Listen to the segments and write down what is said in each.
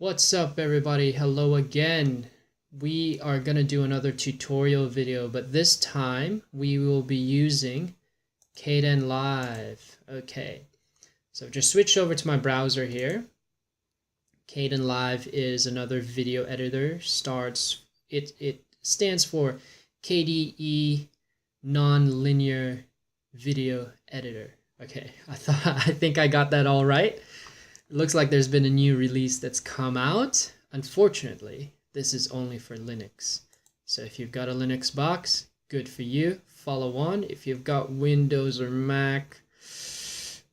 What's up everybody? Hello again. We are going to do another tutorial video, but this time we will be using Kdenlive. Okay, so I've just switched over to my browser here. Kdenlive is another video editor. It stands for KDE Non-Linear Video Editor. Okay, I think I got that all right. It looks like there's been a new release that's come out. Unfortunately, this is only for Linux. So if you've got a Linux box, good for you. Follow on. If you've got Windows or Mac,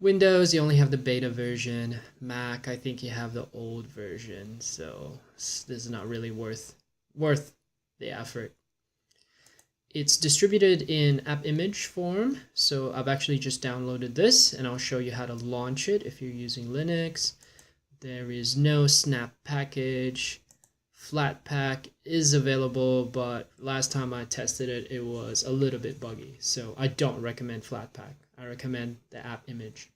Windows, you only have the beta version. Mac, I think you have the old version. So this is not really worth the effort. It's distributed in app image form, so I've actually just downloaded this and I'll show you how to launch it if you're using Linux. There is no snap package. Flatpak is available, but last time I tested it, it was a little bit buggy, so I don't recommend Flatpak. I recommend the app image.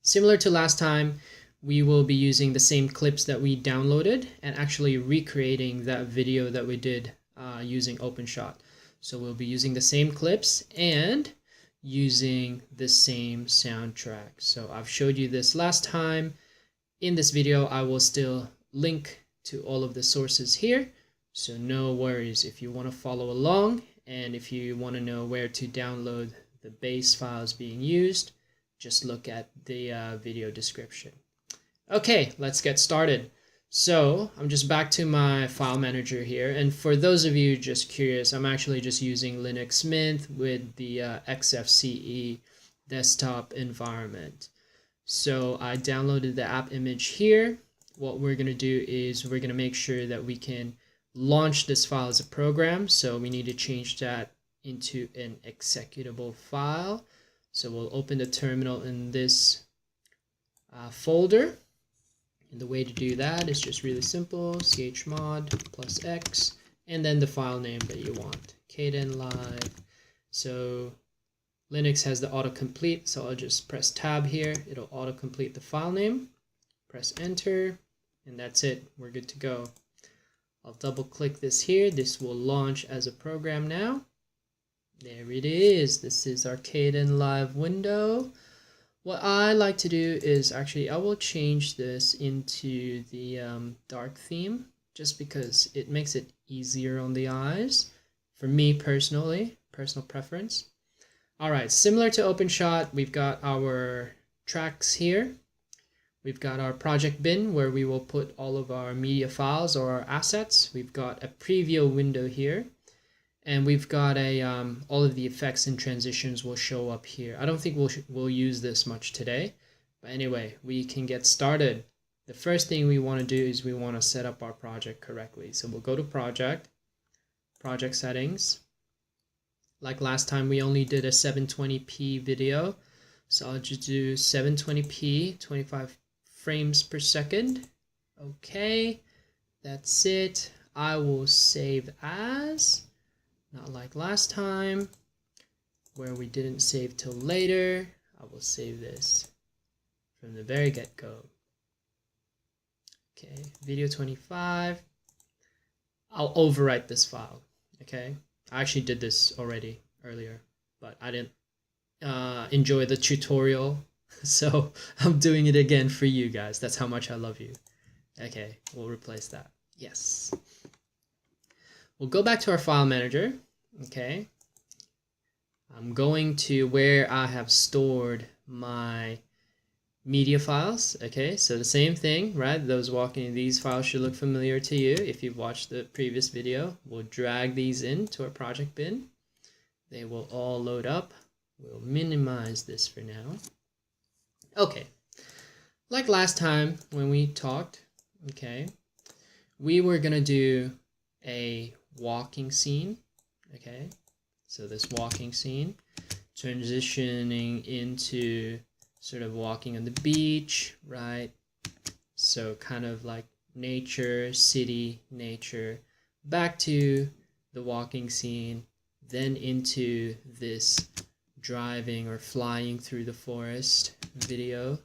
Similar to last time, we will be using the same clips that we downloaded and actually recreating that video that we did using Openshot. So we'll be using the same clips and using the same soundtrack. So I've showed you this last time. In this video, I will still link to all of the sources here. So no worries if you want to follow along, and if you want to know where to download the base files being used, just look at the video description. Okay, let's get started. So I'm just back to my file manager here, and for those of you just curious, I'm actually just using Linux Mint with the XFCE desktop environment. So I downloaded the app image here. What we're going to do is we're going to make sure that we can launch this file as a program, so we need to change that into an executable file. So we'll open the terminal in this folder. And the way to do that is just really simple, chmod +x, and then the file name that you want, Kdenlive. So Linux has the autocomplete, so I'll just press tab here. It'll autocomplete the file name. Press enter, and that's it. We're good to go. I'll double click this here. This will launch as a program now. There it is. This is our Kdenlive window. What I like to do is actually I will change this into the dark theme just because it makes it easier on the eyes for me personally, personal preference. All right, similar to Openshot, we've got our tracks here. We've got our project bin where we will put all of our media files or our assets. We've got a preview window here. And we've got a all of the effects and transitions will show up here. I don't think we'll use this much today, but anyway, we can get started. The first thing we want to do is we want to set up our project correctly. So we'll go to project settings. Like last time, we only did a 720p video, so I'll just do 720p, 25 frames per second. Okay, that's it. I will save as. Not like last time where we didn't save till later. I will save this from the very get-go. Okay, video 25. I'll overwrite this file. Okay, I actually did this already earlier, but I didn't enjoy the tutorial, so I'm doing it again for you guys. That's how much I love you. Okay, we'll replace that. Yes. We'll go back to our file manager. Okay, I'm going to where I have stored my media files. Okay, so the same thing, right? Those walking in these files should look familiar to you if you've watched the previous video. We'll drag these into our project bin. They will all load up. We'll minimize this for now. Okay, like last time when we talked, okay, we were gonna do a walking scene. Okay, so this walking scene transitioning into sort of walking on the beach, right? So kind of like nature, city, nature, back to the walking scene, then into this driving or flying through the forest video,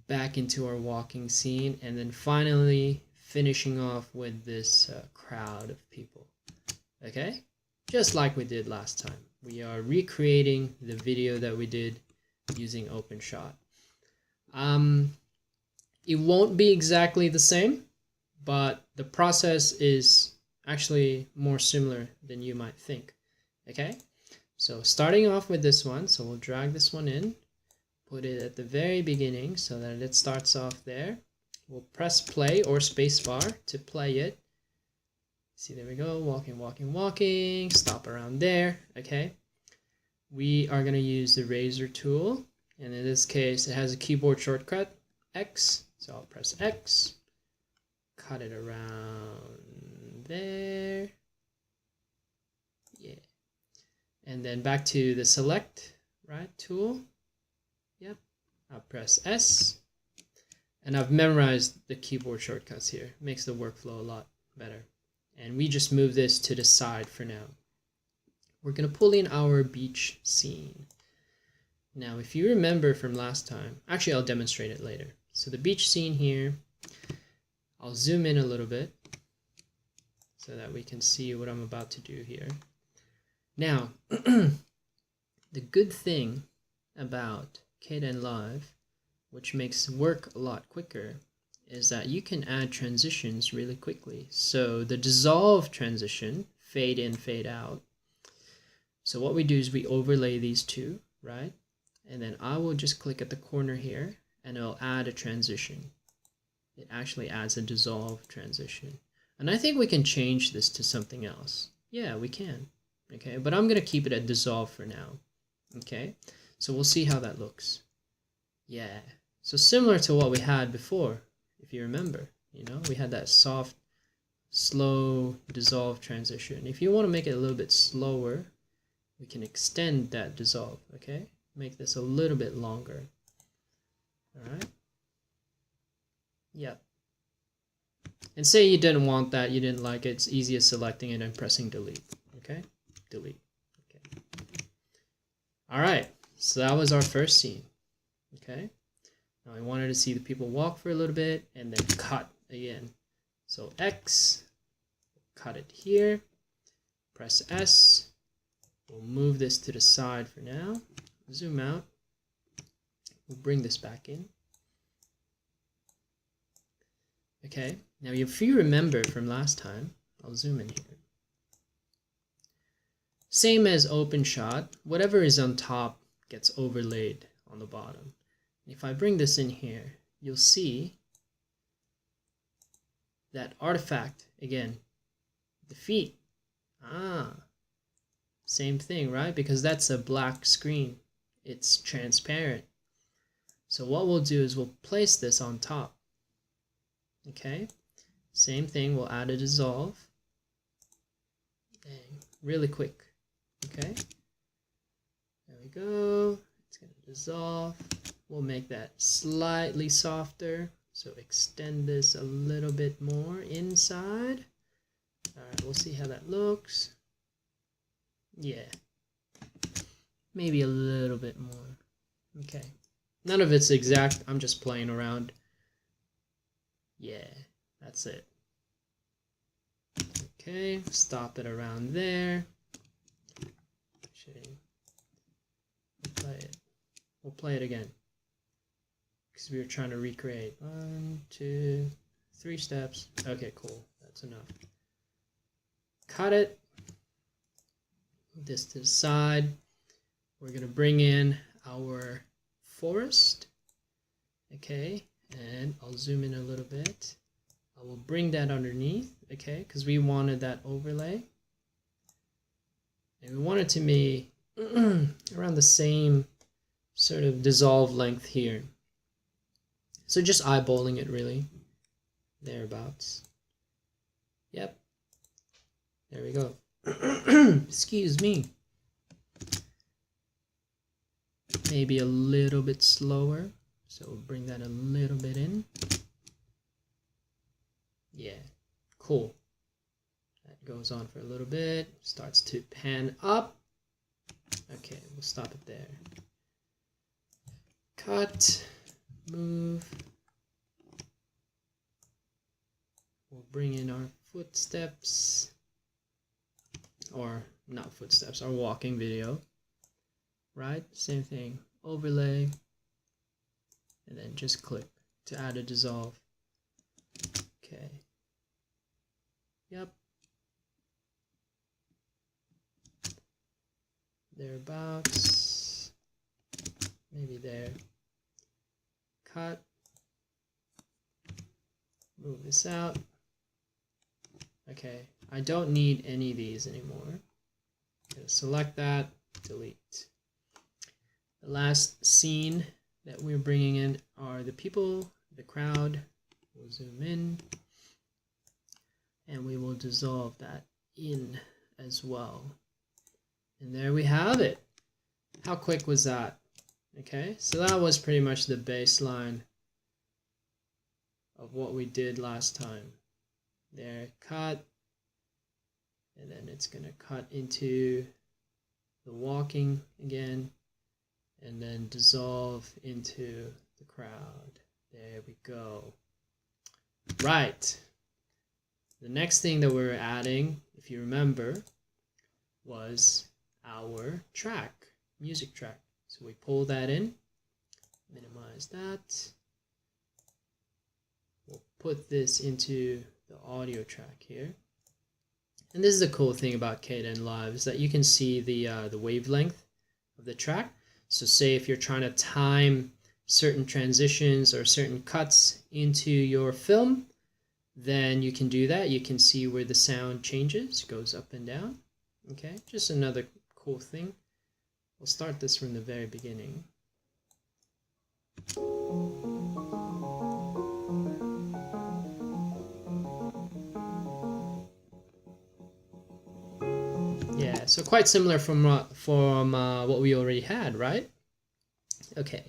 back into our walking scene, and then finally finishing off with this crowd of people. Okay, just like we did last time. We are recreating the video that we did using Openshot. It won't be exactly the same, but the process is actually more similar than you might think. Okay, so starting off with this one, so we'll drag this one in, put it at the very beginning so that it starts off there. We'll press play or spacebar to play it. See, there we go, walking, walking, walking, stop around there. Okay, we are going to use the razor tool, and in this case it has a keyboard shortcut X, so I'll press X, cut it around there, yeah, and then back to the select right tool. Yep, I'll press S, and I've memorized the keyboard shortcuts here. Makes the workflow a lot better. And we just move this to the side for now. We're going to pull in our beach scene. Now, if you remember from last time, actually I'll demonstrate it later. So the beach scene here, I'll zoom in a little bit so that we can see what I'm about to do here. Now, the good thing about Kdenlive, which makes work a lot quicker, is that you can add transitions really quickly. So the dissolve transition, fade in, fade out. So what we do is we overlay these two, right? And then I will just click at the corner here and it'll add a transition. It actually adds a dissolve transition. And I think we can change this to something else. Yeah, we can. Okay, but I'm going to keep it at dissolve for now. Okay, so we'll see how that looks. Yeah, so similar to what we had before. If you remember, we had that soft, slow dissolve transition. If you want to make it a little bit slower, we can extend that dissolve, okay? Make this a little bit longer. All right? Yep. And say you didn't want that, you didn't like it, it's easy as selecting it and pressing delete, okay? Delete, okay. All right, so that was our first scene, okay? Now I wanted to see the people walk for a little bit and then cut again. So X, cut it here, press S, we'll move this to the side for now, zoom out, we'll bring this back in. Okay, now if you remember from last time, I'll zoom in here. Same as Openshot, whatever is on top gets overlaid on the bottom. If I bring this in here, you'll see that artifact again, the feet. Same thing, right? Because that's a black screen. It's transparent. So what we'll do is we'll place this on top. Okay, same thing, we'll add a dissolve. Dang, really quick. Okay, there we go. It's going to dissolve. We'll make that slightly softer, so extend this a little bit more inside. All right, we'll see how that looks. Yeah, maybe a little bit more. Okay, none of it's exact, I'm just playing around. Yeah, that's it. Okay, stop it around there. Actually, we'll play it again, because we were trying to recreate. 1, 2, 3 steps. Okay, cool. That's enough. Cut it. Move this to the side. We're going to bring in our forest. Okay, and I'll zoom in a little bit. I will bring that underneath, okay, because we wanted that overlay. And we want it to be around the same sort of dissolve length here. So just eyeballing it really, thereabouts. Yep, there we go. Excuse me. Maybe a little bit slower, so we'll bring that a little bit in. Yeah, cool. That goes on for a little bit, starts to pan up. Okay, we'll stop it there. Cut. move. We'll bring in our footsteps, or not footsteps, our walking video, right? Same thing, overlay, and then just click to add a dissolve. Okay. Yep. Thereabouts. Maybe there. Cut. Move this out. Okay, I don't need any of these anymore. Select that, delete. The last scene that we're bringing in are the people, the crowd. We'll zoom in, and we will dissolve that in as well. And there we have it. How quick was that? Okay, so that was pretty much the baseline of what we did last time. There, cut, and then it's going to cut into the walking again, and then dissolve into the crowd. There we go. Right. The next thing that we were adding, if you remember, was our track, music track. So we pull that in, minimize that. We'll put this into the audio track here. And this is the cool thing about Kdenlive, is that you can see the wavelength of the track. So say if you're trying to time certain transitions or certain cuts into your film, then you can do that. You can see where the sound changes, goes up and down. Okay, just another cool thing. We'll start this from the very beginning. Yeah, so quite similar from what we already had, right? Okay,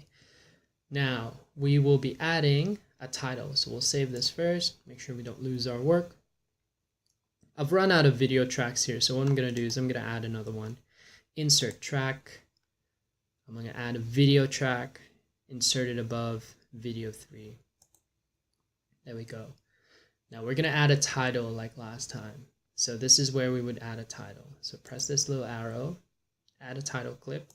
now we will be adding a title. So we'll save this first, make sure we don't lose our work. I've run out of video tracks here, so what I'm going to do is I'm going to add another one. Insert track. I'm going to add a video track, insert it above video 3. There we go. Now we're going to add a title like last time. So this is where we would add a title. So press this little arrow, add a title clip.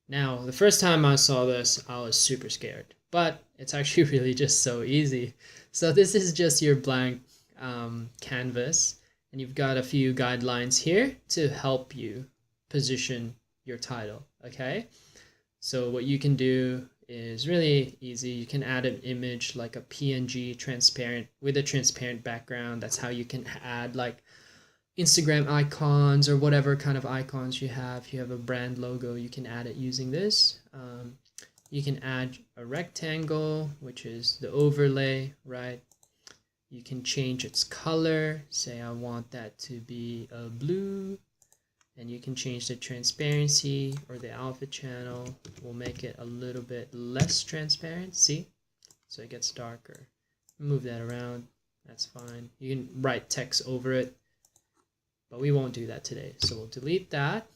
Now, the first time I saw this, I was super scared, but it's actually really just so easy. So this is just your blank canvas, and you've got a few guidelines here to help you position your title, okay? So what you can do is really easy. You can add an image like a PNG transparent with a transparent background. That's how you can add like Instagram icons or whatever kind of icons you have. If you have a brand logo, you can add it using this. You can add a rectangle, which is the overlay, right? You can change its color. Say I want that to be a blue, and you can change the transparency or the alpha channel. We'll make it a little bit less transparent, see? So it gets darker. Move that around, that's fine. You can write text over it, but we won't do that today. So we'll delete that.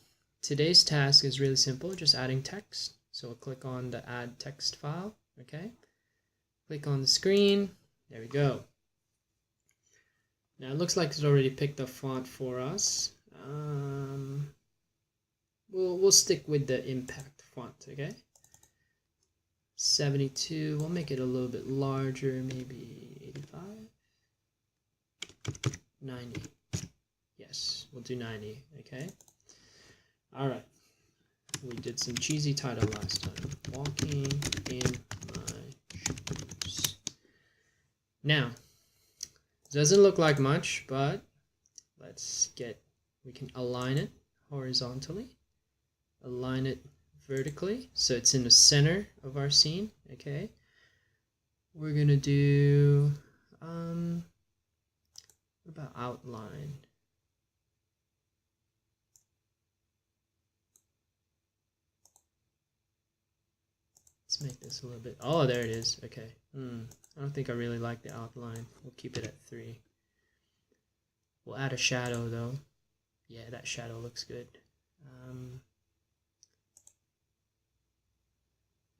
Today's task is really simple, just adding text. So we'll click on the add text file, okay? Click on the screen, there we go. Now it looks like it's already picked a font for us. We'll stick with the impact font, okay? 72, we'll make it a little bit larger, maybe 85, 90. Yes, we'll do 90, okay? All right, we did some cheesy title last time. Walking in my shoes. Now, doesn't look like much, but we can align it horizontally, align it vertically, so it's in the center of our scene, okay? We're gonna do, what about outline? Let's make this a little bit, oh, there it is, okay. I don't think I really like the outline. We'll keep it at 3. We'll add a shadow though. Yeah, that shadow looks good.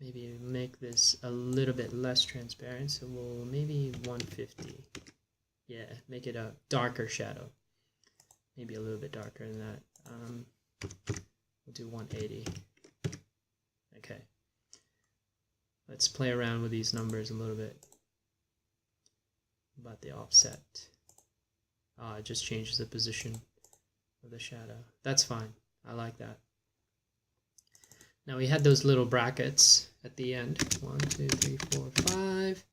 maybe make this a little bit less transparent, so we'll maybe 150. Yeah, make it a darker shadow, maybe a little bit darker than that. We'll do 180. Okay, let's play around with these numbers a little bit. About the offset. It just changes the position of the shadow. That's fine. I like that. Now we had those little brackets at the end. 1, 2, 3, 4, 5.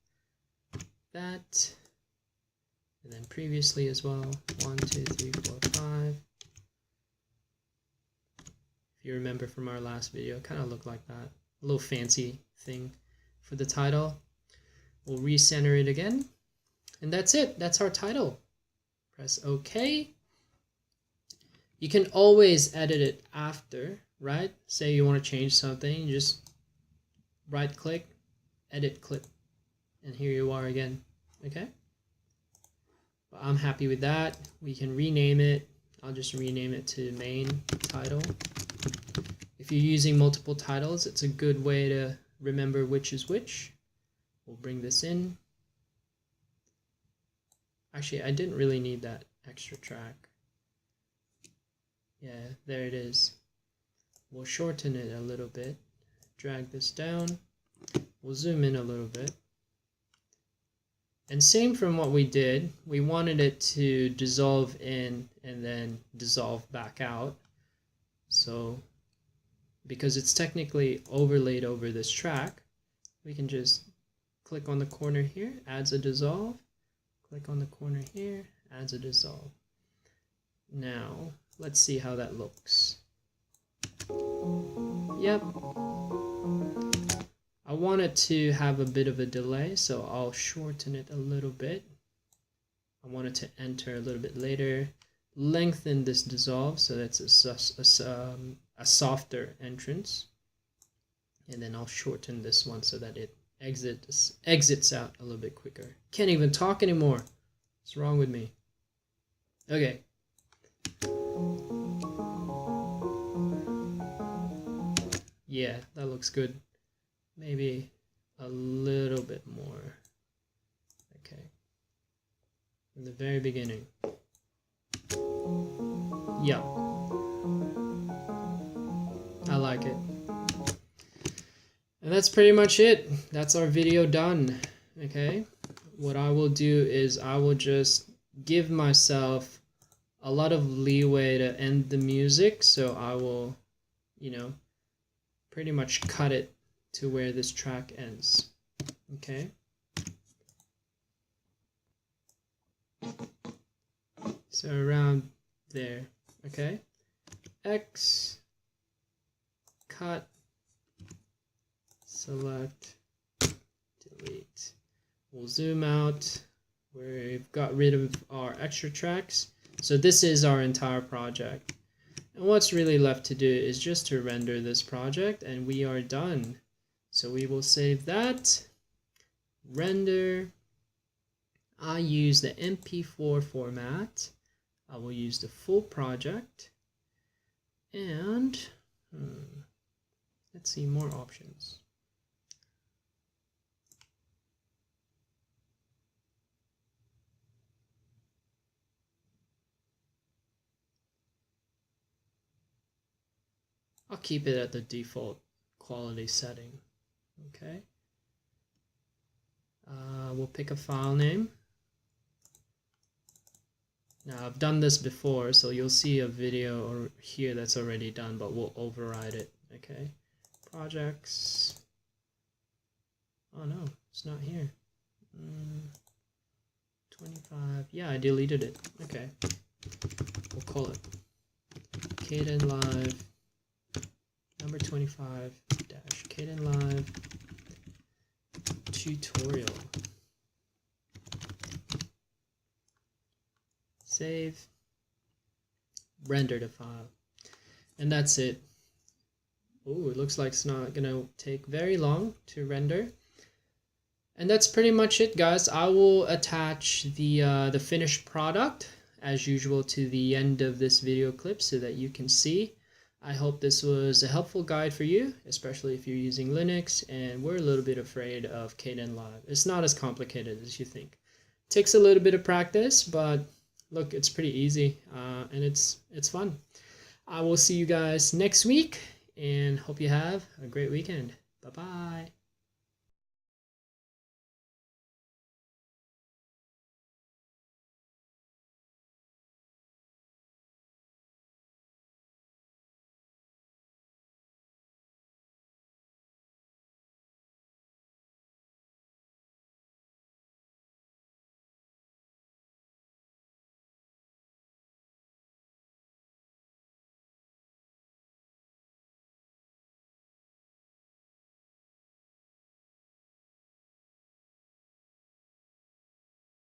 That. And then previously as well. 1, 2, 3, 4, 5. If you remember from our last video, it kind of looked like that. A little fancy thing for the title. We'll recenter it again. And that's it. That's our title. Press OK. You can always edit it after, right? Say you want to change something, you just right click, edit clip, and here you are again. Okay? But I'm happy with that. We can rename it. I'll just rename it to main title. If you're using multiple titles, it's a good way to remember which is which. We'll bring this in. Actually, I didn't really need that extra track. Yeah, there it is. We'll shorten it a little bit. Drag this down. We'll zoom in a little bit. And same from what we did. We wanted it to dissolve in and then dissolve back out. So, because it's technically overlaid over this track, we can just click on the corner here, adds a dissolve. Click on the corner here, adds a dissolve. Now, let's see how that looks. Yep. I want it to have a bit of a delay, so I'll shorten it a little bit. I want it to enter a little bit later. Lengthen this dissolve so that's a softer entrance. And then I'll shorten this one so that it exits out a little bit quicker. Can't even talk anymore. What's wrong with me? Okay. Yeah, that looks good. Maybe a little bit more. Okay. From the very beginning. Yeah. I like it. And that's pretty much it. That's our video done. Okay. What I will do is I will just give myself a lot of leeway to end the music. So I will, pretty much cut it to where this track ends. Okay. So around there. Okay. X, cut, select, delete. We'll zoom out. We've got rid of our extra tracks. So this is our entire project. And what's really left to do is just to render this project and we are done. So we will save that. Render. I use the MP4 format. I will use the full project. And let's see more options. I'll keep it at the default quality setting. Okay. We'll pick a file name. Now I've done this before, so you'll see a video here that's already done, but we'll override it. Okay. Projects. Oh no, it's not here. 25. Yeah, I deleted it. Okay. We'll call it Kdenlive number 25 dash Kdenlive tutorial. Save, render the file, and that's it. Oh, it looks like it's not gonna take very long to render. And that's pretty much it, guys. I will attach the finished product as usual to the end of this video clip so that you can see. I hope this was a helpful guide for you, especially if you're using Linux and we're a little bit afraid of Kdenlive. It's not as complicated as you think. It takes a little bit of practice, but look, it's pretty easy and it's fun. I will see you guys next week and hope you have a great weekend. Bye-bye.